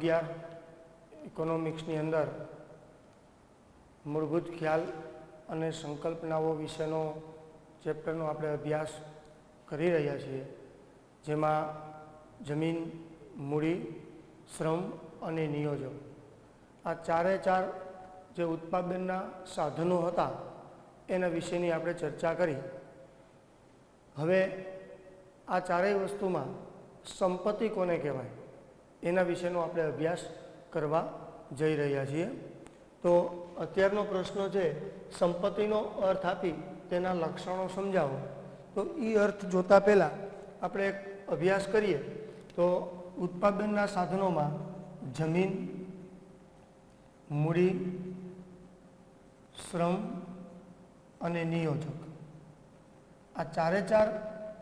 11 ઇકોનોમિક્સની અંદર મૂળભૂત ખ્યાલ અને સંકલ્પનાઓ વિશેનો ચેપ્ટરનો આપણે અભ્યાસ કરી રહ્યા છીએ, જેમાં જમીન, મૂડી, શ્રમ અને નિયોજન આ ચારે ચાર જે ઉત્પાદનના સાધનો હતા એના વિશેની આપણે ચર્ચા કરી. હવે આ ચારેય વસ્તુમાં સંપત્તિ કોને કહેવાય એના વિશેનો આપણે અભ્યાસ કરવા જઈ રહ્યા છીએ. તો અત્યારનો પ્રશ્ન છે, સંપત્તિનો અર્થ આપી તેના લક્ષણો સમજાવો. તો એ અર્થ જોતા પહેલાં આપણે એક અભ્યાસ કરીએ. તો ઉત્પાદનના સાધનોમાં જમીન, મૂડી, શ્રમ અને નિયોજક આ ચારે ચાર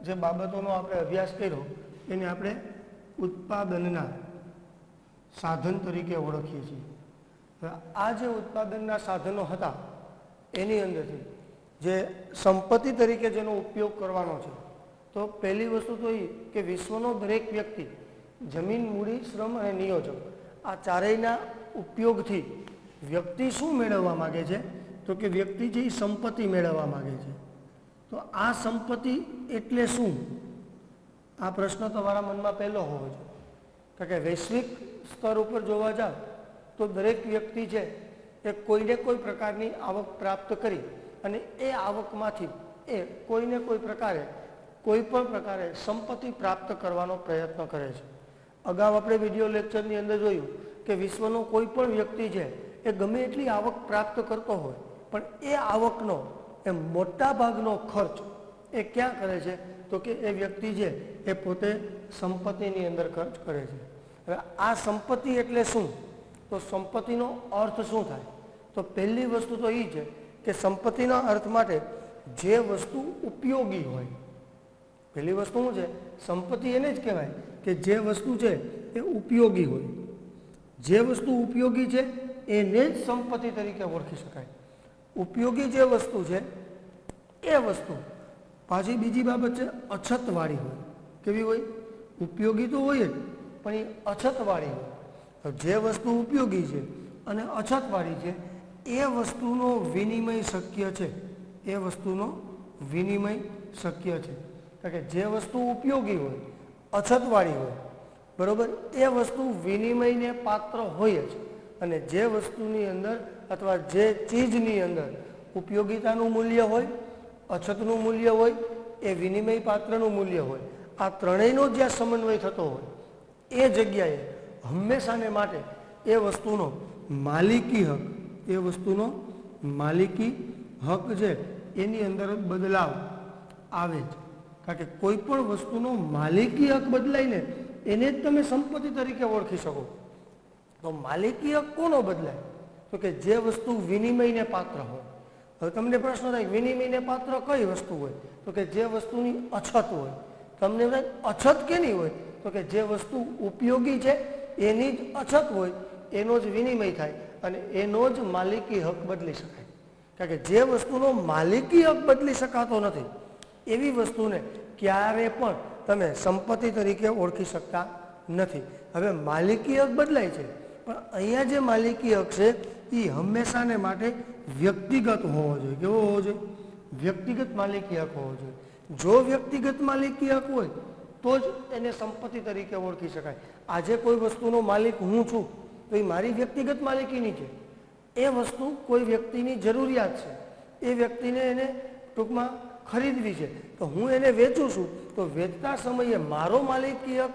જે બાબતોનો આપણે અભ્યાસ કર્યો એને આપણે ઉત્પાદનના સાધન તરીકે ઓળખીએ છીએ. આ જે ઉત્પાદનના સાધનો હતા એની અંદરથી જે સંપત્તિ તરીકે જેનો ઉપયોગ કરવાનો છે, તો પહેલી વસ્તુ તો એ કે વિશ્વનો દરેક વ્યક્તિ જમીન, મૂડી, શ્રમ અને નિયોજક આ ચારેયના ઉપયોગથી વ્યક્તિ શું મેળવવા માગે છે? તો કે વ્યક્તિ જે સંપત્તિ મેળવવા માગે છે. તો આ સંપત્તિ એટલે શું? આ પ્રશ્ન તમારા મનમાં પહેલો હોવો જોઈએ. કારણ કે વૈશ્વિક સ્તર ઉપર જોવા જાવ તો દરેક વ્યક્તિ છે એ કોઈને કોઈ પ્રકારની આવક પ્રાપ્ત કરી અને એ આવકમાંથી એ કોઈને કોઈ પ્રકારે કોઈ પણ પ્રકારે સંપત્તિ પ્રાપ્ત કરવાનો પ્રયત્ન કરે છે. અગાઉ આપણે વિડીયો લેક્ચરની અંદર જોયું કે વિશ્વનો કોઈ પણ વ્યક્તિ છે એ ગમે એટલી આવક પ્રાપ્ત કરતો હોય પણ એ આવકનો એ મોટા ભાગનો ખર્ચ એ ક્યાં કરે છે? તો કે એ વ્યક્તિ છે એ પોતે સંપત્તિની અંદર ખર્ચ કરે છે. હવે આ સંપત્તિ એટલે શું? તો સંપત્તિનો અર્થ શું થાય? તો પહેલી વસ્તુ તો એ છે કે સંપત્તિના અર્થ માટે જે વસ્તુ ઉપયોગી હોય. પહેલી વસ્તુ શું છે? સંપત્તિ એને જ કહેવાય કે જે વસ્તુ છે એ ઉપયોગી હોય. જે વસ્તુ ઉપયોગી છે એને જ સંપત્તિ તરીકે ઓળખી શકાય. ઉપયોગી જે વસ્તુ છે એ વસ્તુ પાછી બીજી બાબત છે અછતવાળી હોય. કેવી હોય? ઉપયોગી તો હોય જ પણ એ અછતવાળી હોય. જે વસ્તુ ઉપયોગી છે અને અછતવાળી છે એ વસ્તુનો વિનિમય શક્ય છે. એ વસ્તુનો વિનિમય શક્ય છે. કારણ કે જે વસ્તુ ઉપયોગી હોય, અછતવાળી હોય, બરાબર, એ વસ્તુ વિનિમયને પાત્ર હોય જ. અને જે વસ્તુની અંદર અથવા જે ચીજની અંદર ઉપયોગિતાનું મૂલ્ય હોય, અછતનું મૂલ્ય હોય, એ વિનિમય પાત્રનું મૂલ્ય હોય, આ ત્રણેયનો જ્યાં સમન્વય થતો હોય એ જગ્યાએ હંમેશાને માટે એ વસ્તુનો માલિકી હક, એ વસ્તુનો માલિકી હક છે એની અંદર બદલાવ આવે જ. કારણ કે કોઈ પણ વસ્તુનો માલિકી હક બદલાય ને એને જ તમે સંપત્તિ તરીકે ઓળખી શકો. તો માલિકી હક કોનો બદલાય? તો કે જે વસ્તુ વિનિમયને પાત્ર હોય. હવે તમને પ્રશ્ન થાય વિનિમયને પાત્ર કઈ વસ્તુ હોય? તો કે જે વસ્તુની અછત હોય. તમને થાય અછત કેની હોય? તો કે જે વસ્તુ ઉપયોગી છે એની જ અછત હોય, એનો જ વિનિમય થાય અને એનો જ માલિકી હક બદલી શકાય. કારણ કે જે વસ્તુનો માલિકી હક બદલી શકાતો નથી એવી વસ્તુને ક્યારે પણ તમે સંપત્તિ તરીકે ઓળખી શકતા નથી. હવે માલિકી હક બદલાય છે પણ અહીંયા જે માલિકી હક છે એ હંમેશાને માટે વ્યક્તિગત હોવો જોઈએ. કેવો હોવો જોઈએ? વ્યક્તિગત માલિકી હક હોવો જોઈએ. જો વ્યક્તિગત માલિકી હક હોય તો જ એને સંપત્તિ તરીકે ઓળખી શકાય. આજે કોઈ વસ્તુનો માલિક હું છું તો એ મારી વ્યક્તિગત માલિકીની છે. એ વસ્તુ કોઈ વ્યક્તિની જરૂરિયાત છે, એ વ્યક્તિને એને ટૂંકમાં ખરીદવી છે, તો હું એને વેચું છું તો વેચતા સમયે મારો માલિકી હક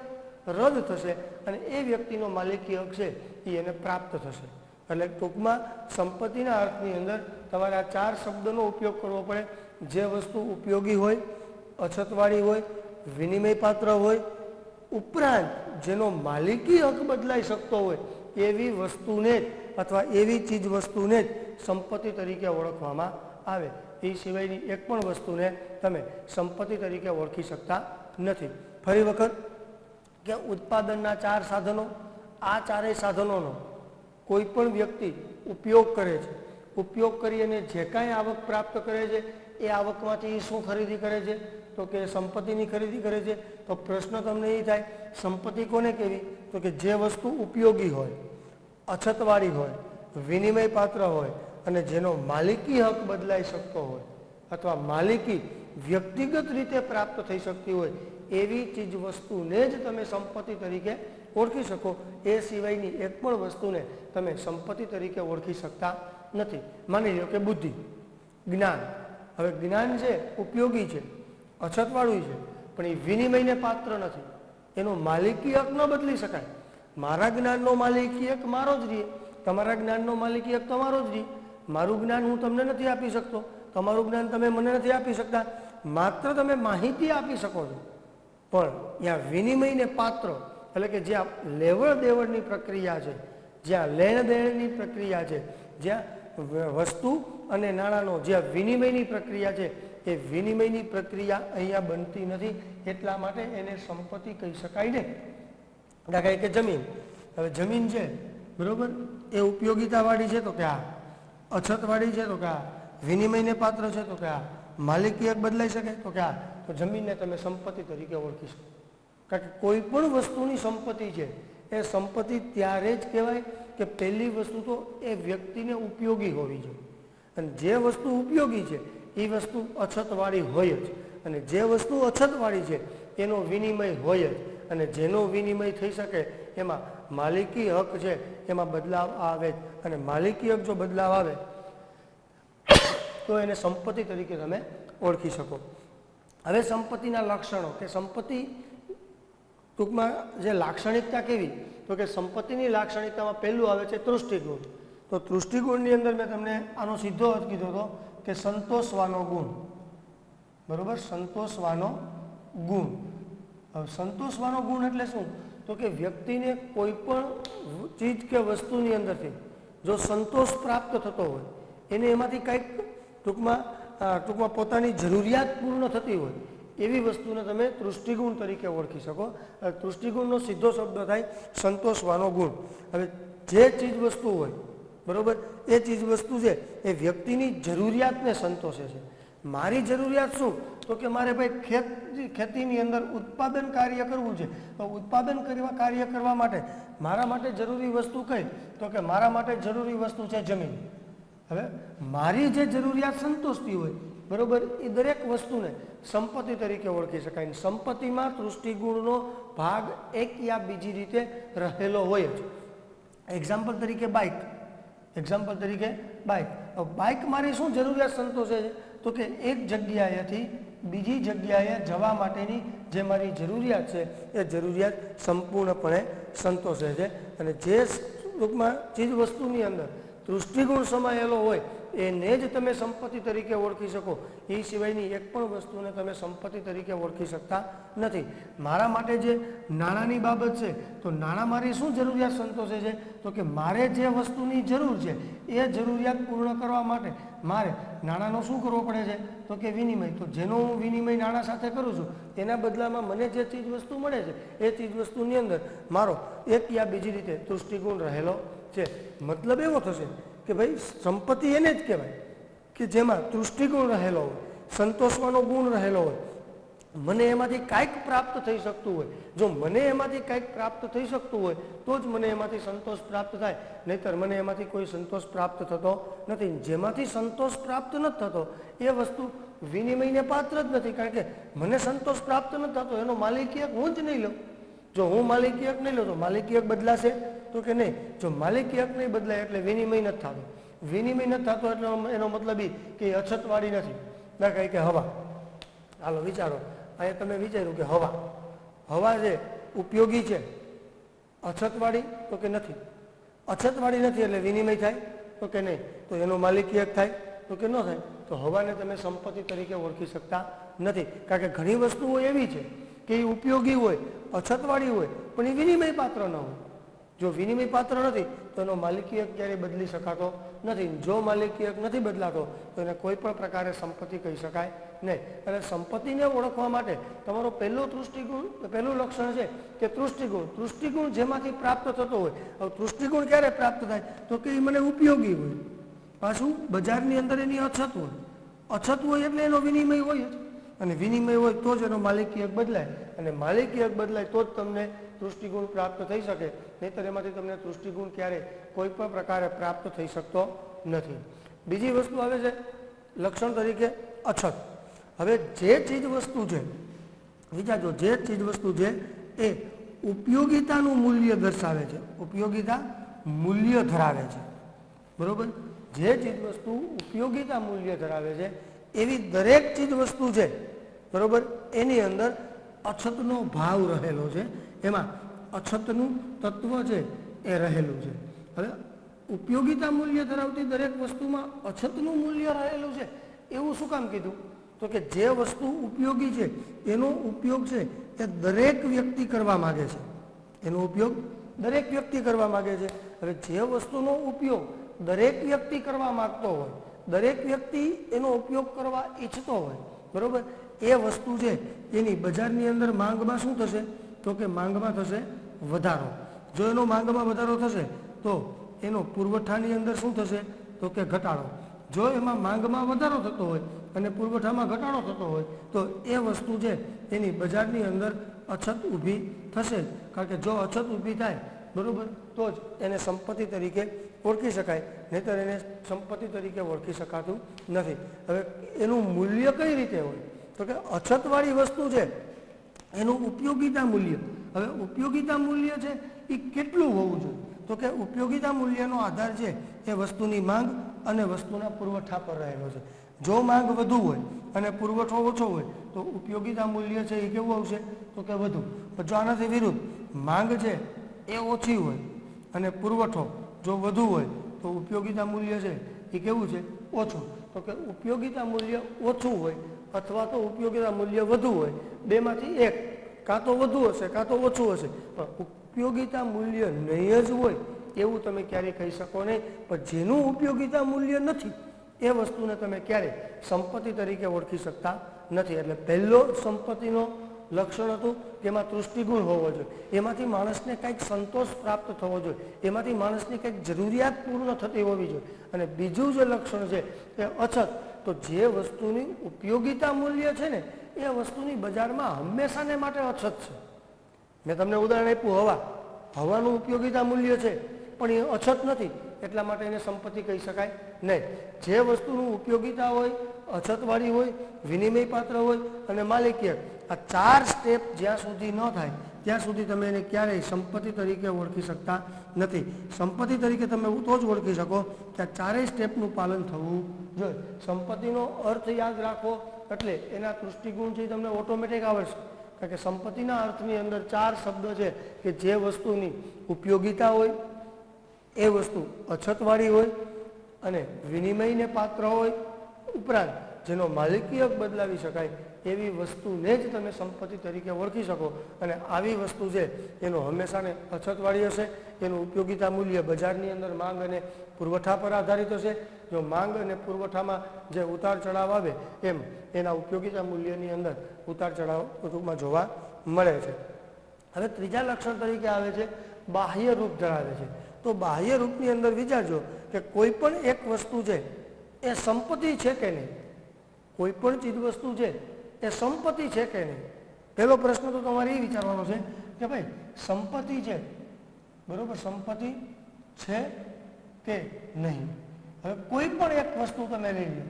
રદ થશે અને એ વ્યક્તિનો માલિકી હક છે એ એને પ્રાપ્ત થશે. એટલે ટૂંકમાં સંપત્તિના અર્થની અંદર તમારે આ ચાર શબ્દોનો ઉપયોગ કરવો પડે. જે વસ્તુ ઉપયોગી હોય, અછતવાળી હોય, વિનિમય પાત્ર હોય, ઉપરાંત જેનો માલિકી હક બદલાઈ શકતો હોય એવી વસ્તુને જ અથવા એવી ચીજ વસ્તુને જ સંપત્તિ તરીકે ઓળખવામાં આવે. એ સિવાયની એક પણ વસ્તુને તમે સંપત્તિ તરીકે ઓળખી શકતા નથી. ફરી વખત કે ઉત્પાદનના ચાર સાધનો, આ ચારેય સાધનોનો કોઈ પણ વ્યક્તિ ઉપયોગ કરે છે. ઉપયોગ કરી અને જે કાંઈ આવક પ્રાપ્ત કરે છે એ આવકમાંથી શું ખરીદી કરે છે? તો કે સંપત્તિની ખરીદી કરે છે. તો પ્રશ્ન તમને એ થાય સંપત્તિ કોને કહેવી? તો કે જે વસ્તુ ઉપયોગી હોય, અછતવાળી હોય, વિનિમય પાત્ર હોય અને જેનો માલિકી હક બદલાઈ શકતો હોય અથવા માલિકી વ્યક્તિગત રીતે પ્રાપ્ત થઈ શકતી હોય એવી ચીજ વસ્તુને જ તમે સંપત્તિ તરીકે ઓળખી શકો. એ સિવાયની એક પણ વસ્તુને તમે સંપત્તિ તરીકે ઓળખી શકતા નથી. માની લો કે બુદ્ધિ, જ્ઞાન. હવે જ્ઞાન છે ઉપયોગી છે, અછતવાળું છે, પણ એ વિનિમયને પાત્ર નથી. એનો માલિકી હક ન બદલી શકાય. મારા જ્ઞાનનો માલિકી હક મારો જ રહે, તમારા જ્ઞાનનો માલિકી હક તમારો જ રહે. મારું જ્ઞાન હું તમને નથી આપી શકતો, તમારું જ્ઞાન તમે મને નથી આપી શકતા. માત્ર તમે માહિતી આપી શકો છો, પણ ત્યાં વિનિમયને પાત્ર એટલે કે જ્યાં લેવડ દેવડની પ્રક્રિયા છે, જ્યાં લેણ દેણની પ્રક્રિયા છે, જ્યાં વસ્તુ અને નાણાંનો જ્યાં વિનિમયની પ્રક્રિયા છે, એ વિનિમયની પ્રક્રિયા અહીંયા બનતી નથી. એટલા માટે એને સંપત્તિ કહી શકાય નહીં. દાખલા કે જમીન. હવે જમીન છે બરોબર, એ ઉપયોગિતાવાળી છે તો કે આ, અછતવાળી છે તો કે આ, વિનિમયને પાત્ર છે તો કે આ, માલિકી હક બદલાઈ શકે તો કે આ. તો જમીનને તમે સંપત્તિ તરીકે ઓળખી શકો. કારણ કે કોઈ પણ વસ્તુની સંપત્તિ છે એ સંપત્તિ ત્યારે જ કહેવાય કે પહેલી વસ્તુ તો એ વ્યક્તિને ઉપયોગી હોવી જોઈએ. અને જે વસ્તુ ઉપયોગી છે એ વસ્તુ અછતવાળી હોય જ, અને જે વસ્તુ અછતવાળી છે એનો વિનિમય હોય જ, અને જેનો વિનિમય થઈ શકે એમાં માલિકી હક છે એમાં બદલાવ આવે જ. અને માલિકી હક જો બદલાવ આવે તો એને સંપત્તિ તરીકે તમે ઓળખી શકો. હવે સંપત્તિના લક્ષણો કે સંપત્તિ ટૂંકમાં જે લાક્ષણિકતા કેવી, તો કે સંપત્તિની લાક્ષણિકતામાં પહેલું આવે છે તૃષ્ટિગુણ. તો તૃષ્ટિગુણની અંદર મેં તમને આનો સીધો અર્થ કીધો હતો કે સંતોષવાનો ગુણ. બરોબર, સંતોષવાનો ગુણ. હવે સંતોષવાનો ગુણ એટલે શું, તો કે વ્યક્તિને કોઈ પણ ચીજ કે વસ્તુની અંદરથી જો સંતોષ પ્રાપ્ત થતો હોય, એને એમાંથી કંઈક ટૂંકમાં પોતાની જરૂરિયાત પૂર્ણ થતી હોય એવી વસ્તુને તમે તૃષ્ટિગુણ તરીકે ઓળખી શકો. તૃષ્ટિગુણનો સીધો શબ્દ થાય સંતોષવાનો ગુણ. હવે જે ચીજ વસ્તુ હોય બરોબર, એ ચીજ વસ્તુ છે એ વ્યક્તિની જરૂરિયાતને સંતોષે છે. મારી જરૂરિયાત શું, તો કે મારે ભાઈ ખેતીની અંદર ઉત્પાદન કાર્ય કરવું છે. તો ઉત્પાદન કાર્ય કરવા માટે મારા માટે જરૂરી વસ્તુ કઈ, તો કે મારા માટે જરૂરી વસ્તુ છે જમીન. હવે મારી જે જરૂરિયાત સંતોષતી હોય બરોબર, એ દરેક વસ્તુને સંપત્તિ તરીકે ઓળખી શકાય. સંપત્તિમાં તૃષ્ટિગુણનો ભાગ એક યા બીજી રીતે રહેલો હોય જ. એક્ઝામ્પલ તરીકે બાઇક. બાઇક મારી શું જરૂરિયાત સંતોષે છે, તો કે એક જગ્યાએથી બીજી જગ્યાએ જવા માટેની જે મારી જરૂરિયાત છે એ જરૂરિયાત સંપૂર્ણપણે સંતોષે છે. અને જે ટૂંકમાં ચીજ વસ્તુની અંદર તૃષ્ટિગુણ સમાયેલો હોય એને જ તમે સંપત્તિ તરીકે ઓળખી શકો. એ સિવાયની એક પણ વસ્તુને તમે સંપત્તિ તરીકે ઓળખી શકતા નથી. મારા માટે જે નાણાંની બાબત છે, તો નાણાં મારી શું જરૂરિયાત સંતોષે છે, તો કે મારે જે વસ્તુની જરૂર છે એ જરૂરિયાત પૂર્ણ કરવા માટે મારે નાણાંનો શું કરવો પડે છે, તો કે વિનિમય. તો જેનો હું વિનિમય નાણાં સાથે કરું છું એના બદલામાં મને જે ચીજ વસ્તુ મળે છે એ ચીજ વસ્તુની અંદર મારો એક યા બીજી રીતે તૃષ્ટિગુણ રહેલો છે. મતલબ એવો થશે કે ભાઈ સંપત્તિ એને જ કહેવાય કે જેમાં તૃષ્ટિગુણ રહેલો હોય, સંતોષવાનો ગુણ રહેલો હોય. મને એમાંથી કાંઈક પ્રાપ્ત થઈ શકતું હોય. જો મને એમાંથી કાંઈક પ્રાપ્ત થઈ શકતું હોય તો જ મને એમાંથી સંતોષ પ્રાપ્ત થાય, નહીંતર મને એમાંથી કોઈ સંતોષ પ્રાપ્ત થતો નથી. જેમાંથી સંતોષ પ્રાપ્ત નથી થતો એ વસ્તુ વિનિમયને પાત્ર જ નથી. કારણ કે મને સંતોષ પ્રાપ્ત નથી થતો એનો માલિકી હક હું જ નહીં લઉં. જો હું માલિકી હક નહીં લઉં તો માલિકી હક બદલાશે તો કે નહીં. જો માલિકી હક નહીં બદલાય એટલે વિનિમય નથી થતો. વિનિમય નથી થતો એટલે એનો મતલબ એ કે અછતવાળી નથી. દાખલા કે હવા. હાલો વિચારો, અહીંયા તમે વિચાર્યું કે હવા છે ઉપયોગી છે, અછતવાળી તો કે નથી. અછતવાળી નથી એટલે વિનિમય થાય તો કે નહીં. તો એનો માલિકી હક થાય તો કે ન થાય. તો હવાને તમે સંપત્તિ તરીકે ઓળખી શકતા નથી. કારણ કે ઘણી વસ્તુઓ એવી છે કે એ ઉપયોગી હોય, અછતવાળી હોય, પણ એ વિનિમય પાત્ર ન હોય. જો વિનિમય પાત્ર નથી તો એનો માલિકી હક ક્યારેય બદલી શકાતો નથી. જો માલિકી હક નથી બદલાતો તો એને કોઈ પણ પ્રકારે સંપત્તિ કહી શકાય નહીં. અને સંપત્તિને ઓળખવા માટે તમારો પહેલું લક્ષણ છે કે તૃષ્ટિગુણ જેમાંથી પ્રાપ્ત થતો હોય. હવે તૃષ્ટિગુણ ક્યારે પ્રાપ્ત થાય, તો કે એ મને ઉપયોગી હોય. પાછું બજારની અંદર એની અછત હોય એટલે એનો વિનિમય હોય જ. અને વિનિમય હોય તો જ એનો માલિકી હક બદલાય. અને માલિકી હક બદલાય તો જ તમને તૃષ્ટિગુણ પ્રાપ્ત થઈ શકે, નહીંતર એમાંથી તમને તૃષ્ટિગુણ ક્યારે કોઈ પણ પ્રકારે પ્રાપ્ત થઈ શકતો નથી. બીજી વસ્તુ આવે છે લક્ષણ તરીકે અછત. હવે જે ચીજ વસ્તુ છે, વિચારજો, જે ચીજ વસ્તુ છે એ ઉપયોગિતાનું મૂલ્ય દર્શાવે છે, ઉપયોગિતા મૂલ્ય ધરાવે છે, બરોબર. જે ચીજ વસ્તુ ઉપયોગિતા મૂલ્ય ધરાવે છે એવી દરેક ચીજ વસ્તુ છે, બરોબર, એની અંદર અછતનો ભાવ રહેલો છે, એમાં અછતનું તત્વ છે એ રહેલું છે. હવે ઉપયોગિતા મૂલ્ય ધરાવતી દરેક વસ્તુમાં અછતનું મૂલ્ય રહેલું છે એવું શું કામ કીધું? તો કે જે વસ્તુ ઉપયોગી છે એનો ઉપયોગ છે એ દરેક વ્યક્તિ કરવા માગે છે, એનો ઉપયોગ દરેક વ્યક્તિ કરવા માગે છે. હવે જે વસ્તુનો ઉપયોગ દરેક વ્યક્તિ કરવા માગતો હોય, દરેક વ્યક્તિ એનો ઉપયોગ કરવા ઈચ્છતો હોય, બરોબર, એ વસ્તુ છે એની બજારની અંદર માંગમાં શું થશે? તો કે માંગમાં થશે વધારો. જો એનો માંગમાં વધારો થશે તો એનો પુરવઠાની અંદર શું થશે? તો કે ઘટાડો. જો એમાં માંગમાં વધારો થતો હોય અને પુરવઠામાં ઘટાડો થતો હોય તો એ વસ્તુ છે એની બજારની અંદર અછત ઊભી થશે. કારણ કે જો અછત ઊભી થાય, બરાબર, તો જ એને સંપત્તિ તરીકે ઓળખી શકાય, નહીંતર એને સંપત્તિ તરીકે ઓળખી શકાતું નથી. હવે એનું મૂલ્ય કઈ રીતે હોય? તો કે અછતવાળી વસ્તુ છે એનું ઉપયોગિતા મૂલ્ય. હવે ઉપયોગિતા મૂલ્ય છે એ કેટલું હોવું જોઈએ? તો કે ઉપયોગિતા મૂલ્યનો આધાર છે એ વસ્તુની માંગ અને વસ્તુના પુરવઠા પર રહેલો છે. જો માંગ વધુ હોય અને પુરવઠો ઓછો હોય તો ઉપયોગિતા મૂલ્ય છે એ કેવું આવશે? તો કે વધુ. પણ જો આનાથી વિરુદ્ધ માંગ છે એ ઓછી હોય અને પુરવઠો જો વધુ હોય તો ઉપયોગિતા મૂલ્ય છે એ કેવું છે? ઓછું. તો કે ઉપયોગિતા મૂલ્ય ઓછું હોય અથવા તો ઉપયોગિતા મૂલ્ય વધુ હોય, બેમાંથી એક, કાં તો વધુ હશે કાં તો ઓછું હશે. પણ ઉપયોગિતા મૂલ્ય નહીં જ હોય એવું તમે ક્યારેય કહી શકો નહીં. પણ જેનું ઉપયોગિતા મૂલ્ય નથી એ વસ્તુને તમે ક્યારેય સંપત્તિ તરીકે ઓળખી શકતા નથી. એટલે પહેલો સંપત્તિનો લક્ષણ હતું કે એમાં તૃષ્ટિગુણ હોવો જોઈએ, એમાંથી માણસને કંઈક સંતોષ પ્રાપ્ત થવો જોઈએ, એમાંથી માણસની કંઈક જરૂરિયાત પૂર્ણ થતી હોવી જોઈએ. અને બીજું જે લક્ષણ છે એ અછત. તો જે વસ્તુની ઉપયોગિતા મૂલ્ય છે ને એ વસ્તુની બજારમાં હંમેશાને માટે અછત છે. મેં તમને ઉદાહરણ આપ્યું હવા. હવાનું ઉપયોગિતા મૂલ્ય છે પણ એ અછત નથી, એટલા માટે એને સંપત્તિ કહી શકાય નહીં. જે વસ્તુનું ઉપયોગિતા હોય, અછતવાળી હોય, વિનિમય પાત્ર હોય અને માલિકિયત, આ ચાર સ્ટેપ જ્યાં સુધી ન થાય ત્યાં સુધી તમે એને ક્યારેય સંપત્તિ તરીકે ઓળખી શકતા નથી. સંપત્તિ તરીકે તમે તો જ ઓળખી શકો કે આ ચારેય સ્ટેપનું પાલન થવું જોઈએ. સંપત્તિનો અર્થ યાદ રાખો એટલે એના તૃષ્ટિગુણ છે તમને ઓટોમેટિક આવડશે. કારણ કે સંપત્તિના અર્થની અંદર ચાર શબ્દ છે કે જે વસ્તુની ઉપયોગિતા હોય, એ વસ્તુ અછતવાળી હોય અને વિનિમયને પાત્ર હોય, ઉપરાંત જેનો માલિકીહક બદલાવી શકાય એવી વસ્તુને જ તમે સંપત્તિ તરીકે ઓળખી શકો. અને આવી વસ્તુ છે એનો હંમેશાને અછતવાળી હશે. એનું ઉપયોગિતા મૂલ્ય બજારની અંદર માંગ અને પુરવઠા પર આધારિત હશે. જો માંગ અને પુરવઠામાં જે ઉતાર ચઢાવ આવે એમ એના ઉપયોગિતા મૂલ્યની અંદર ઉતાર ચઢાવ ટૂંકમાં જોવા મળે છે. હવે ત્રીજા લક્ષણ તરીકે આવે છે બાહ્ય રૂપ ધરાવે છે. તો બાહ્ય રૂપની અંદર વિચારજો કે કોઈ પણ એક વસ્તુ છે એ સંપત્તિ છે કે નહીં? કોઈ પણ ચીજ વસ્તુ છે એ સંપત્તિ છે કે નહીં? પહેલો પ્રશ્ન તો તમારે એ વિચારવાનો છે કે ભાઈ સંપત્તિ છે, બરોબર, સંપત્તિ છે કે નહીં? હવે કોઈ પણ એક વસ્તુ તમે લઈ લો,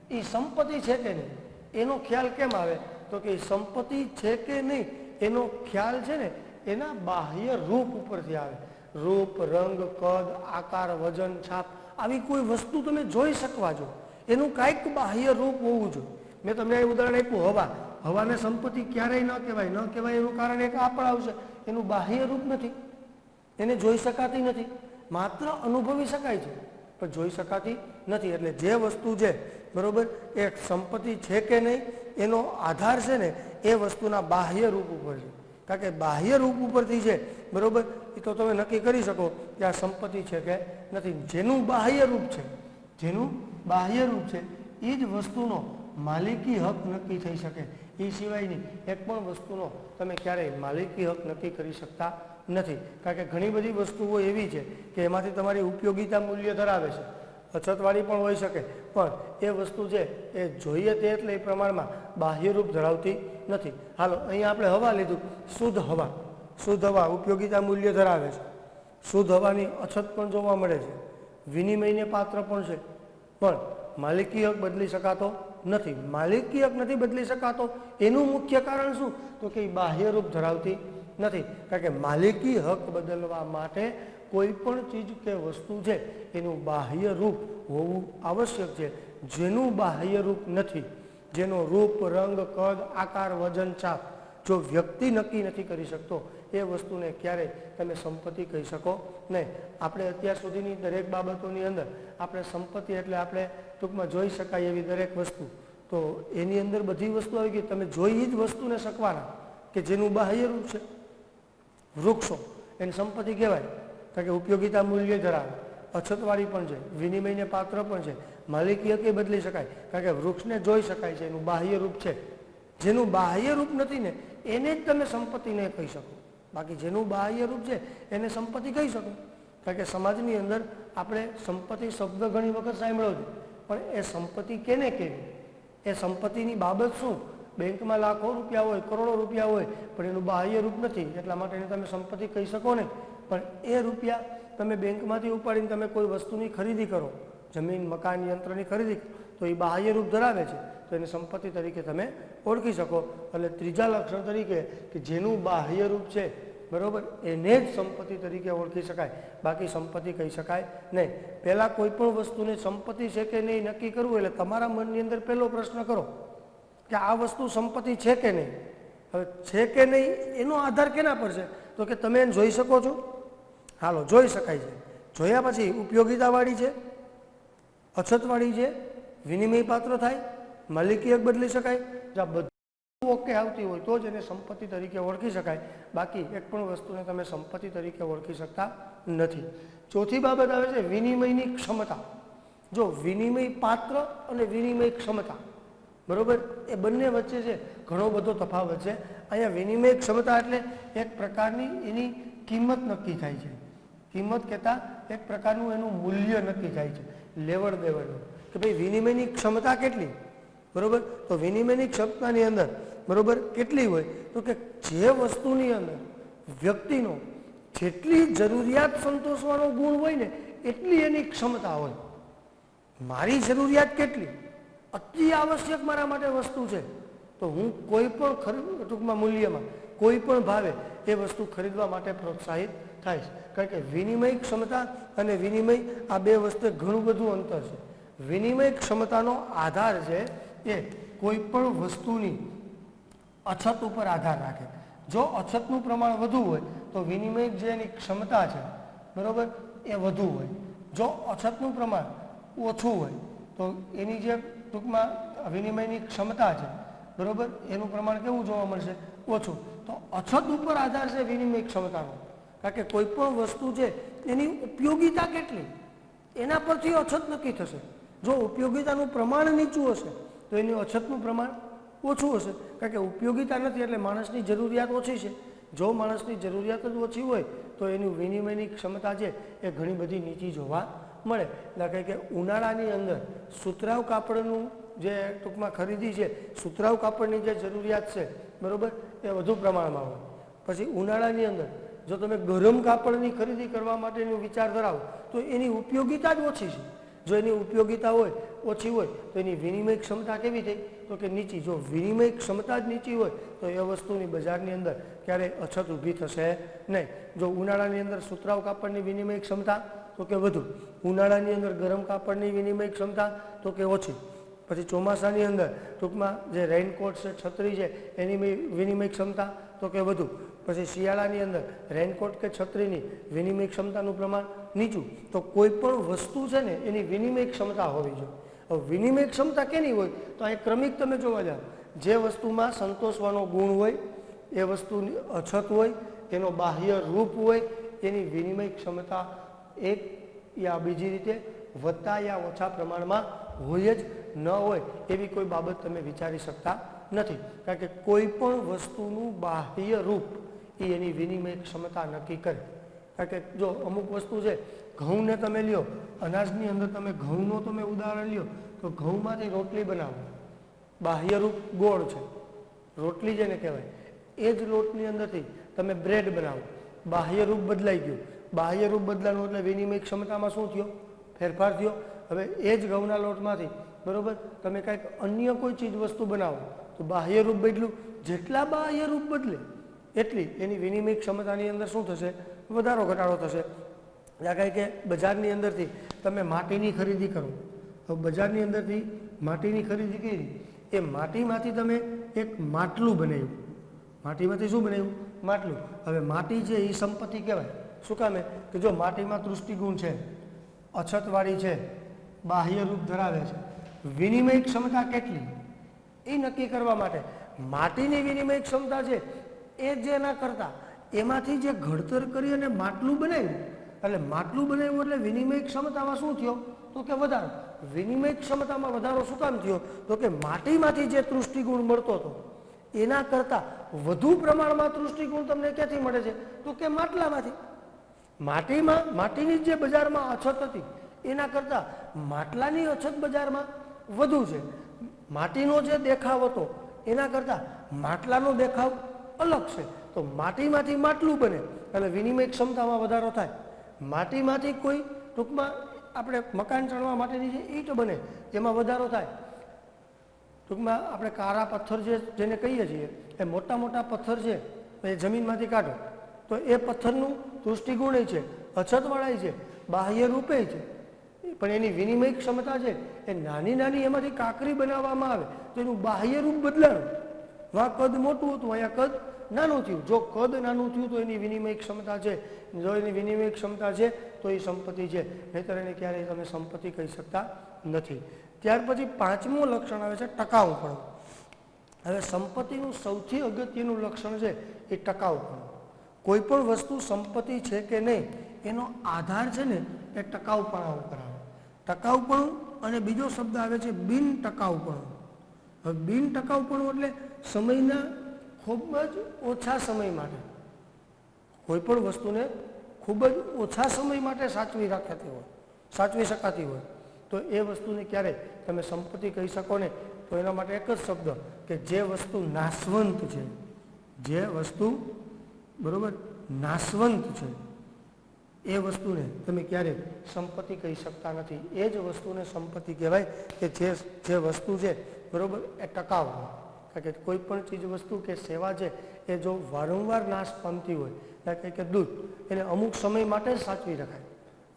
એ સંપત્તિ છે કે નહીં એનો ખ્યાલ કેમ આવે? તો કે સંપત્તિ છે કે નહીં એનો ખ્યાલ છે ને એના બાહ્ય રૂપ ઉપરથી આવે. રૂપ, રંગ, કદ, આકાર, વજન, છાપ, આવી કોઈ વસ્તુ તમે જોઈ શકવા જો એનું કાંઈક બાહ્ય રૂપ હોવું જોઈએ. મેં તમને એ ઉદાહરણ આપ્યું હવા. હવાને સંપત્તિ ક્યારેય ન કહેવાય. ન કહેવાય એનું કારણ એક આ પણ આવશે, એનું બાહ્ય રૂપ નથી, એને જોઈ શકાતી નથી, માત્ર અનુભવી શકાય છે પણ જોઈ શકાતી નથી. એટલે જે વસ્તુ છે, બરોબર, એ સંપત્તિ છે કે નહીં એનો આધાર છે ને એ વસ્તુના બાહ્ય રૂપ ઉપર છે. કારણ કે બાહ્ય રૂપ ઉપરથી છે, બરોબર, એ તો તમે નક્કી કરી શકો કે આ સંપત્તિ છે કે નથી. જેનું બાહ્ય રૂપ છે, જેનું બાહ્ય રૂપ છે એ જ વસ્તુનો માલિકી હક નક્કી થઈ શકે. એ સિવાયની એક પણ વસ્તુનો તમે ક્યારેય માલિકી હક નક્કી કરી શકતા નથી. કારણ કે ઘણી બધી વસ્તુઓ એવી છે કે એમાંથી તમારી ઉપયોગિતા મૂલ્ય ધરાવે છે, અછતવાળી પણ હોઈ શકે, પણ એ વસ્તુ છે એ જોઈએ તે એટલે એ પ્રમાણમાં બાહ્ય રૂપ ધરાવતી નથી. હાલો, અહીંયા આપણે હવા લીધું, શુદ્ધ હવા, શુદ્ધ હવા ઉપયોગિતા મૂલ્ય ધરાવે છે, શુદ્ધ હવાની અછત પણ જોવા મળે છે, વિનિમયને પાત્ર પણ છે, પણ માલિકી હક બદલી શકાતો નથી. માલિકી હક નથી બદલી શકાતો એનું મુખ્ય કારણ શું? તો કે એ બાહ્ય રૂપ ધરાવતી નથી. કારણ કે માલિકી હક બદલવા માટે કોઈ પણ ચીજ કે વસ્તુ છે એનું બાહ્ય રૂપ હોવું આવશ્યક છે. જેનું બાહ્ય રૂપ નથી, જેનો રૂપ, રંગ, કદ, આકાર, વજન, છાપ જો વ્યક્તિ નક્કી નથી કરી શકતો એ વસ્તુને ક્યારેય તમે સંપત્તિ કહી શકો નહીં. આપણે અત્યાર સુધીની દરેક બાબતોની અંદર આપણે સંપત્તિ એટલે આપણે ટૂંકમાં જોઈ શકાય એવી દરેક વસ્તુ, તો એની અંદર બધી વસ્તુ આવી ગઈ. તમે જોઈ જ વસ્તુને શકવાના કે જેનું બાહ્ય રૂપ છે. વૃક્ષો એની સંપત્તિ કહેવાય કારણ કે ઉપયોગિતા મૂલ્ય ધરાવે, અછતવાળી પણ છે, વિનિમયને પાત્ર પણ છે, માલિકી હકે બદલી શકાય કારણ કે વૃક્ષને જોઈ શકાય છે, એનું બાહ્ય રૂપ છે. જેનું બાહ્ય રૂપ નથી ને એને જ તમે સંપત્તિ નહીં કહી શકો. બાકી જેનું બાહ્ય રૂપ છે એને સંપત્તિ કહી શકો. કારણ કે સમાજની અંદર આપણે સંપત્તિ શબ્દ ઘણી વખત સાંભળ્યો છે, પણ એ સંપત્તિ કેને કહેવી, એ સંપત્તિની બાબત શું? બેંકમાં લાખો રૂપિયા હોય, કરોડો રૂપિયા હોય, પણ એનું બાહ્ય રૂપ નથી એટલા માટે એને તમે સંપત્તિ કહી શકો ને. પણ એ રૂપિયા તમે બેંકમાંથી ઉપાડીને તમે કોઈ વસ્તુની ખરીદી કરો, જમીન, મકાન, યંત્રની ખરીદી, તો એ બાહ્ય રૂપ ધરાવે છે, તો એને સંપત્તિ તરીકે તમે ઓળખી શકો. એટલે ત્રીજા લક્ષણ તરીકે કે જેનું બાહ્ય રૂપ છે, બરાબર, એને જ સંપત્તિ તરીકે ઓળખી શકાય, બાકી સંપત્તિ કહી શકાય નહીં. પહેલાં કોઈ પણ વસ્તુને સંપત્તિ છે કે નહીં નક્કી કરવું એટલે તમારા મનની અંદર પહેલો પ્રશ્ન કરો કે આ વસ્તુ સંપત્તિ છે કે નહીં. હવે છે કે નહીં એનો આધાર કેના પર છે? તો કે તમે એને જોઈ શકો છો. હાલો, જોઈ શકાય છે. જોયા પછી ઉપયોગિતાવાળી છે, અછતવાળી છે, વિનિમય પાત્ર થાય, માલિકી હક બદલી શકાય. જો આ બધું ઓકે આવતી હોય તો જ એને સંપત્તિ તરીકે ઓળખી શકાય, બાકી એક પણ વસ્તુને તમે સંપત્તિ તરીકે ઓળખી શકતા નથી. ચોથી બાબત આવે છે વિનિમયની ક્ષમતા. જો વિનિમય પાત્ર અને વિનિમય ક્ષમતા, બરાબર, એ બંને વચ્ચે છે ઘણો બધો તફાવત છે. અહીંયા વિનિમય ક્ષમતા એટલે એક પ્રકારની એની કિંમત નક્કી થાય છે. કિંમત કહેતા એક પ્રકારનું એનું મૂલ્ય નક્કી થાય છે, લેવડ દેવડનું, કે ભાઈ વિનિમયની ક્ષમતા કેટલી, બરાબર. તો વિનિમયની ક્ષમતાની અંદર, બરાબર, કેટલી હોય? તો કે જે વસ્તુની અંદર વ્યક્તિનો જેટલી જરૂરિયાત સંતોષવાનો ગુણ હોય ને એટલી એની ક્ષમતા હોય. મારી જરૂરિયાત કેટલી, અતિ આવશ્યક મારા માટે વસ્તુ છે, તો હું કોઈ પણ ટૂંકમાં મૂલ્યમાં, કોઈ પણ ભાવે એ વસ્તુ ખરીદવા માટે પ્રોત્સાહિત થાય. કારણ કે વિનિમય ક્ષમતા અને વિનિમય આ બે વચ્ચે ઘણું બધું અંતર છે. વિનિમય ક્ષમતાનો આધાર છે એ કોઈ પણ વસ્તુની અછત ઉપર આધાર રાખે. જો અછતનું પ્રમાણ વધુ હોય તો વિનિમય જે એની ક્ષમતા છે, બરાબર, એ વધુ હોય. જો અછતનું પ્રમાણ ઓછું હોય તો એની જે ટૂંકમાં વિનિમયની ક્ષમતા છે, બરાબર, એનું પ્રમાણ કેવું જોવા મળશે? ઓછું. તો અછત ઉપર આધાર છે વિનિમય ક્ષમતાનો. કારણ કે કોઈ પણ વસ્તુ છે એની ઉપયોગિતા કેટલી એના પરથી અછત નક્કી થશે. જો ઉપયોગિતાનું પ્રમાણ નીચું હશે તો એની અછતનું પ્રમાણ ઓછું હશે. કારણ કે ઉપયોગિતા નથી એટલે માણસની જરૂરિયાત ઓછી છે. જો માણસની જરૂરિયાત જ ઓછી હોય તો એની વિનિમયની ક્ષમતા છે એ ઘણી બધી નીચી જોવા મળે. દાખલા કે ઉનાળાની અંદર સુતરાઉ કાપડનું જે ટૂંકમાં ખરીદી છે, સુતરાઉ કાપડની જે જરૂરિયાત છે, બરાબર, એ વધુ પ્રમાણમાં હોય. પછી ઉનાળાની અંદર જો તમે ગરમ કાપડની ખરીદી કરવા માટેનો વિચાર ધરાવો તો એની ઉપયોગિતા જ ઓછી છે. જો એની ઉપયોગિતા હોય ઓછી હોય તો એની વિનિમય ક્ષમતા કેવી થઈ? તો કે નીચી. જો વિનિમય ક્ષમતા જ નીચી હોય તો એ વસ્તુની બજારની અંદર ક્યારેય અછત ઊભી થશે નહીં. જો ઉનાળાની અંદર સુતરાઉ કાપડની વિનિમય ક્ષમતા તો કે વધુ, ઉનાળાની અંદર ગરમ કાપડની વિનિમય ક્ષમતા તો કે ઓછી. પછી ચોમાસાની અંદર ટૂંકમાં જે રેઇનકોટ છે, છત્રી છે, એની વિનિમય ક્ષમતા તો કે વધુ. પછી શિયાળાની અંદર રેઇનકોટ કે છત્રીની વિનિમય ક્ષમતાનું પ્રમાણ નીચું. તો કોઈ પણ વસ્તુ છે ને એની વિનિમય ક્ષમતા હોવી જોઈએ. હવે વિનિમય ક્ષમતા કેની હોય? તો અહીં ક્રમિક તમે જોવા જાઓ, જે વસ્તુમાં સંતોષવાનો ગુણ હોય, એ વસ્તુની અછત હોય, એનો બાહ્ય રૂપ હોય, એની વિનિમય ક્ષમતા એક યા બીજી રીતે વધતા યા ઓછા પ્રમાણમાં હોય જ ન હોય એવી કોઈ બાબત તમે વિચારી શકતા નથી. કારણ કે કોઈ પણ વસ્તુનું બાહ્ય રૂપ એ એની વિનિમય ક્ષમતા નક્કી કરે. કારણ કે જો અમુક વસ્તુ છે, ઘઉંને તમે લ્યો, અનાજની અંદર તમે ઘઉંનો તમે ઉદાહરણ લ્યો તો ઘઉંમાંથી રોટલી બનાવો, બાહ્ય રૂપ ગોળ છે, રોટલી જેને કહેવાય, એ જ લોટની અંદરથી તમે બ્રેડ બનાવો, બાહ્ય રૂપ બદલાઈ ગયું, બાહ્ય રૂપ બદલાનું એટલે વિનિમય ક્ષમતામાં શું થયો? ફેરફાર થયો. હવે એ જ ઘઉંના લોટમાંથી બરાબર તમે કંઈક અન્ય કોઈ ચીજ વસ્તુ બનાવો તો બાહ્ય રૂપ બદલ્યું, જેટલા બાહ્ય રૂપ બદલે એટલી એની વિનિમય ક્ષમતાની અંદર શું થશે? વધારો ઘટાડો થશે. દાખલા કે બજારની અંદરથી તમે માટીની ખરીદી કરો, તો બજારની અંદરથી માટીની ખરીદી કરી, એ માટીમાંથી તમે એક માટલું બનાવ્યું. માટીમાંથી શું બનાવ્યું? માટલું. હવે માટી છે એ સંપત્તિ કહેવાય. શું કામે? કે જો માટીમાં તૃષ્ટિગુણ છે, અછતવાળી છે, બાહ્ય રૂપ ધરાવે છે, વિનિમય ક્ષમતા કેટલી એ નક્કી કરવા માટે માટીની વિનિમય ક્ષમતા છે એ જેના કરતાં એમાંથી જે ઘડતર કરી અને માટલું બનાવ્યું, એટલે માટલું બનાવ્યું એટલે વિનિમય ક્ષમતામાં શું થયો? તો કે વધારો. વિનિમય ક્ષમતામાં વધારો શું કામ થયો? તો કે માટીમાંથી જે તૃષ્ટિગુણ મળતો હતો એના કરતાં વધુ પ્રમાણમાં તૃષ્ટિગુણ તમને ક્યાંથી મળે છે? તો કે માટલામાંથી. માટીની જે બજારમાં અછત હતી એના કરતાં માટલાની અછત બજારમાં વધુ છે. માટીનો જે દેખાવ હતો એના કરતાં માટલાનો દેખાવ અલગ છે. તો માટીમાંથી માટલું બને એટલે વિનિમય ક્ષમતામાં વધારો થાય. માટીમાંથી કોઈ ટૂંકમાં આપણે મકાન ચણવા માટેની જે ઈંટ બને એમાં વધારો થાય. ટૂંકમાં આપણે કાળા પથ્થર જેને કહીએ છીએ એ મોટા મોટા પથ્થર છે એ જમીનમાંથી કાઢો તો એ પથ્થરનું તૃષ્ટિગુણ છે, અછતવાળાય છે, બાહ્ય રૂપે છે, પણ એની વિનિમય ક્ષમતા છે એ નાની નાની એમાંથી કાંકરી બનાવવામાં આવે તો એનું બાહ્ય રૂપ બદલાયું. વાં કદ મોટું હતું, અહીંયા કદ નાનું થયું. જો કદ નાનું થયું તો એની વિનિમય ક્ષમતા છે, જો એની વિનિમય ક્ષમતા છે તો એ સંપત્તિ છે, નહીંતર એને ક્યારેય તમે સંપત્તિ કહી શકતા નથી. ત્યાર પછી પાંચમું લક્ષણ આવે છે ટકાઉપણું. હવે સંપત્તિનું સૌથી અગત્યનું લક્ષણ છે એ ટકાઉપણું. કોઈ પણ વસ્તુ સંપત્તિ છે કે નહીં એનો આધાર છે ને એ ટકાઉપણા ઉપર આવે. ટકાઉપણું અને બીજો શબ્દ આવે છે બિન ટકાઉપણું. હવે બિન ટકાઉપણું એટલે સમયના ખૂબ જ ઓછા સમય માટે કોઈ પણ વસ્તુને ખૂબ જ ઓછા સમય માટે સાચવી શકાતી હોય તો એ વસ્તુને ક્યારેય તમે સંપત્તિ કહી શકો ને. તો એના માટે એક જ શબ્દ કે જે વસ્તુ નાશવંત છે, જે વસ્તુ બરોબર નાશવંત છે એ વસ્તુને તમે ક્યારેય સંપત્તિ કહી શકતા નથી. એ જ વસ્તુને સંપત્તિ કહેવાય કે જે વસ્તુ છે બરોબર એ ટકાઉ. કારણ કે કોઈ પણ ચીજ વસ્તુ કે સેવા છે એ જો વારંવાર નાશ પામતી હોય, દાખલા કે દૂધ એને અમુક સમય માટે જ સાચવી રખાય,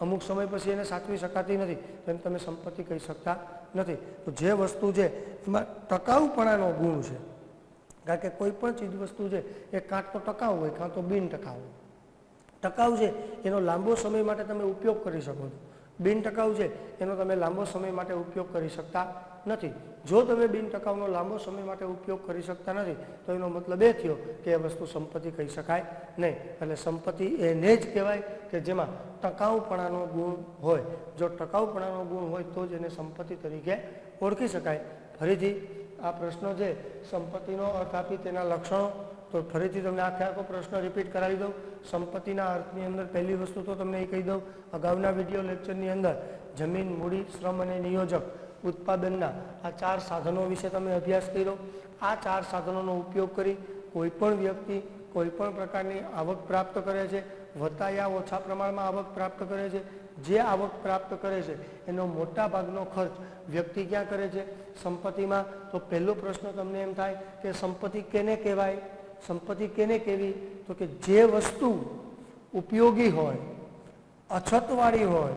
અમુક સમય પછી એને સાચવી શકાતી નથી, તો એને તમે સંપત્તિ કહી શકતા નથી. તો જે વસ્તુ છે એમાં ટકાઉપણાનો ગુણ છે. કારણ કે કોઈ પણ ચીજ વસ્તુ છે એ કાં તો ટકાઉ હોય કાં તો બિન ટકાઉ. ટકાઉ છે એનો લાંબો સમય માટે તમે ઉપયોગ કરી શકો છો, બિન ટકાઉ છે એનો તમે લાંબો સમય માટે ઉપયોગ કરી શકતા નથી. જો તમે બિન ટકાઉનો લાંબો સમય માટે ઉપયોગ કરી શકતા નથી તો એનો મતલબ એ થયો કે એ વસ્તુ સંપત્તિ કહી શકાય નહીં. એટલે સંપત્તિ એને જ કહેવાય કે જેમાં ટકાઉપણાનો ગુણ હોય. જો ટકાઉપણાનો ગુણ હોય તો જ એને સંપત્તિ તરીકે ઓળખી શકાય. ફરીથી આ પ્રશ્ન છે સંપત્તિનો અર્થ આપી તેના લક્ષણો, તો ફરીથી તમને આખો પ્રશ્ન રિપીટ કરાવી દઉં. સંપત્તિના અર્થની અંદર પહેલી વસ્તુ તો તમને એ કહી દઉં, અગાઉના વિડીયો લેક્ચરની અંદર જમીન, મૂડી, શ્રમ અને નિયોજક ઉત્પાદનના આ 4 સાધનો વિશે તમે અભ્યાસ કર્યો. આ 4 સાધનોનો ઉપયોગ કરી કોઈ પણ વ્યક્તિ કોઈ પણ પ્રકારની આવક પ્રાપ્ત કરે છે, વધતા યા ઓછા પ્રમાણમાં આવક પ્રાપ્ત કરે છે. જે આવક પ્રાપ્ત કરે છે એનો મોટા ભાગનો ખર્ચ વ્યક્તિ ક્યાં કરે છે? સંપત્તિમાં. તો પહેલો પ્રશ્ન તમને એમ થાય કે સંપત્તિ કેને કહેવાય? સંપત્તિ કેને કહેવી? તો કે જે વસ્તુ ઉપયોગી હોય, અછતવાળી હોય,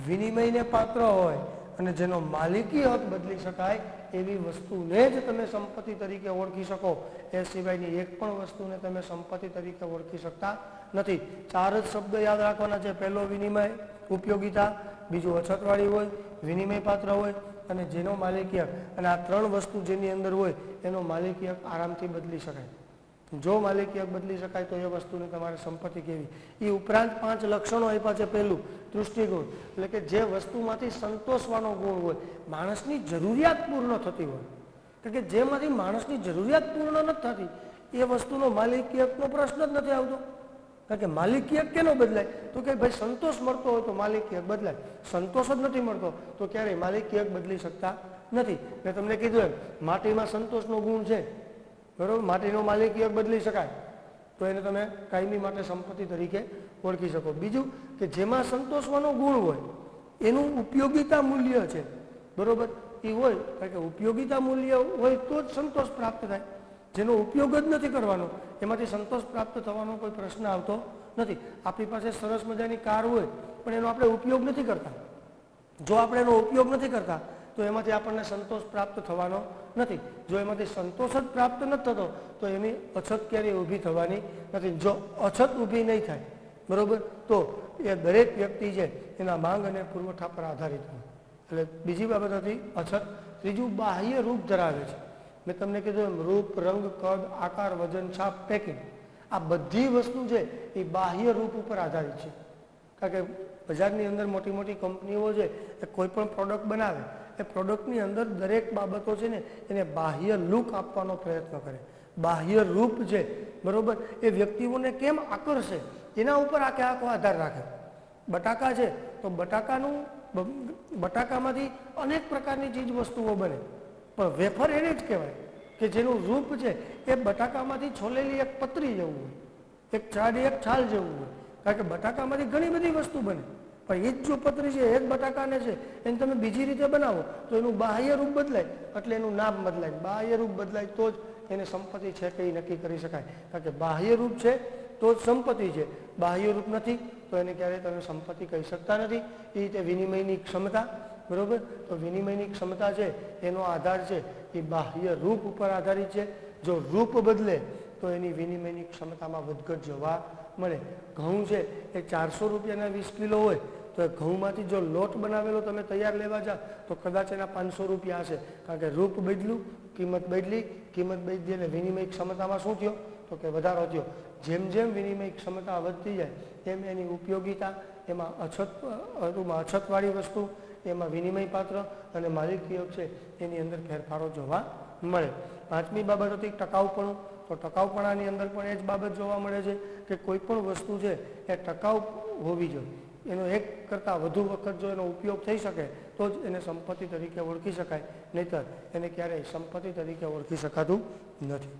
વિનિમયને પાત્ર હોય અને જેનો માલિકી હક બદલી શકાય એવી વસ્તુને જ તમે સંપત્તિ તરીકે ઓળખી શકો. એ સિવાયની એક પણ વસ્તુને તમે સંપત્તિ તરીકે ઓળખી શકતા નથી. 4 જ શબ્દ યાદ રાખવાના છે. પહેલો વિનિમય, ઉપયોગિતા, બીજું અછતવાળી હોય, વિનિમય પાત્ર હોય અને જેનો માલિકી હક. અને આ 3 વસ્તુ જેની અંદર હોય એનો માલિકી હક આરામથી બદલી શકાય. જો માલિકી હક બદલી શકાય તો એ વસ્તુને તમારે સંપત્તિ કહેવી. એ ઉપરાંત 5 લક્ષણો આપ્યા છે. પહેલું તૃષ્ટિગુણ, એટલે કે જે વસ્તુમાંથી સંતોષવાનો ગુણ હોય, માણસની જરૂરિયાત પૂર્ણ થતી હોય. કારણ કે જેમાંથી માણસની જરૂરિયાત પૂર્ણ નથી થતી એ વસ્તુનો માલિકી હકનો પ્રશ્ન જ નથી આવતો. કારણ કે માલિકી હક કેનો બદલાય? તો કે ભાઈ સંતોષ મળતો હોય તો માલિકી હક બદલાય, સંતોષ જ નથી મળતો તો ક્યારેય માલિકી હક બદલી શકતા નથી. મેં તમને કીધું એમ માટીમાં સંતોષનો ગુણ છે, બરોબર, માટીનો માલિકી હક બદલી શકાય. તો એને તમે કાયમી માટે સંપત્તિ તરીકે ઓળખી શકો. બીજું કે જેમાં સંતોષવાનો ગુણ હોય એનું ઉપયોગિતા મૂલ્ય છે, બરોબર, એ હોય, કારણ કે ઉપયોગિતા મૂલ્ય હોય તો જ સંતોષ પ્રાપ્ત થાય. જેનો ઉપયોગ જ નથી કરવાનો એમાંથી સંતોષ પ્રાપ્ત થવાનો કોઈ પ્રશ્ન આવતો નથી. આપણી પાસે સરસ મજાની કાર હોય પણ એનો આપણે ઉપયોગ નથી કરતા, જો આપણે એનો ઉપયોગ નથી કરતા તો એમાંથી આપણને સંતોષ પ્રાપ્ત થવાનો નથી. જો એમાંથી સંતોષ જ પ્રાપ્ત નથી થતો તો એની અછત ક્યારેય ઊભી થવાની નથી. જો અછત ઊભી નહીં થાય, બરાબર, તો એ દરેક વ્યક્તિ છે એના માંગ અને પુરવઠા પર આધારિત હોય. એટલે બીજી બાબત હતી અછત. ત્રીજું બાહ્ય રૂપ ધરાવે છે. મેં તમને કીધું એમ રૂપ, રંગ, કદ, આકાર, વજન, છાપ, પેકિંગ, આ બધી વસ્તુ છે એ બાહ્ય રૂપ ઉપર આધારિત છે. કારણ કે બજારની અંદર મોટી મોટી કંપનીઓ છે એ કોઈ પણ પ્રોડક્ટ બનાવે, એ પ્રોડક્ટની અંદર દરેક બાબતો છે ને એને બાહ્ય લુક આપવાનો પ્રયત્ન કરે. બાહ્ય રૂપ છે, બરાબર, એ વ્યક્તિઓને કેમ આકર્ષે એના ઉપર આખો આધાર રાખે. બટાકા છે તો બટાકામાંથી અનેક પ્રકારની ચીજ વસ્તુઓ બને, પણ વેફર એને જ કહેવાય કે જેનું રૂપ છે એ બટાકામાંથી છોલેલી એક પતરી જેવું હોય, એક છાલ જેવું હોય. કારણ કે બટાકામાંથી ઘણી બધી વસ્તુ બને, પણ એ જ જો પતરી છે એ જ બટાકાને છે એને તમે બીજી રીતે બનાવો તો એનું બાહ્ય રૂપ બદલાય, એટલે એનું નામ બદલાય. બાહ્ય રૂપ બદલાય તો જ એને સંપત્તિ છે કે એ નક્કી કરી શકાય. કારણ કે બાહ્ય રૂપ છે તો જ સંપત્તિ છે, બાહ્ય રૂપ નથી તો એને ક્યારેય તમે સંપત્તિ કહી શકતા નથી. એ રીતે વિનિમયની ક્ષમતા, બરાબર, તો વિનિમયની ક્ષમતા છે એનો આધાર છે એ બાહ્ય રૂપ ઉપર આધારિત છે. જો રૂપ બદલે તો એની વિનિમયની ક્ષમતામાં વધઘટ જોવા મળે. ઘઉં છે એ 400 રૂપિયાના 20 કિલો હોય તો એ ઘઉંમાંથી જો લોટ બનાવેલો તમે તૈયાર લેવા જાઓ તો કદાચ એના 500 રૂપિયા હશે. કારણ કે રૂપ બદલ્યું, કિંમત બદલી એટલે વિનિમય ક્ષમતામાં શું થયો તો કે વધારો થયો. જેમ જેમ વિનિમય ક્ષમતા વધતી જાય તેમ એની ઉપયોગિતા, એમાં અછતવાળી વસ્તુ, એમાં વિનિમય પાત્ર અને માલિકીય છે એની અંદર ફેરફારો જોવા મળે. પાંચમી બાબત હતી ટકાઉપણું. તો ટકાઉપણાની અંદર પણ એ જ બાબત જોવા મળે છે કે કોઈ પણ વસ્તુ છે એ ટકાઉ હોવી જોઈએ. એનો એક કરતાં વધુ વખત જો એનો ઉપયોગ થઈ શકે તો જ એને સંપત્તિ તરીકે ઓળખી શકાય, નહીંતર એને ક્યારેય સંપત્તિ તરીકે ઓળખી શકાતું નથી.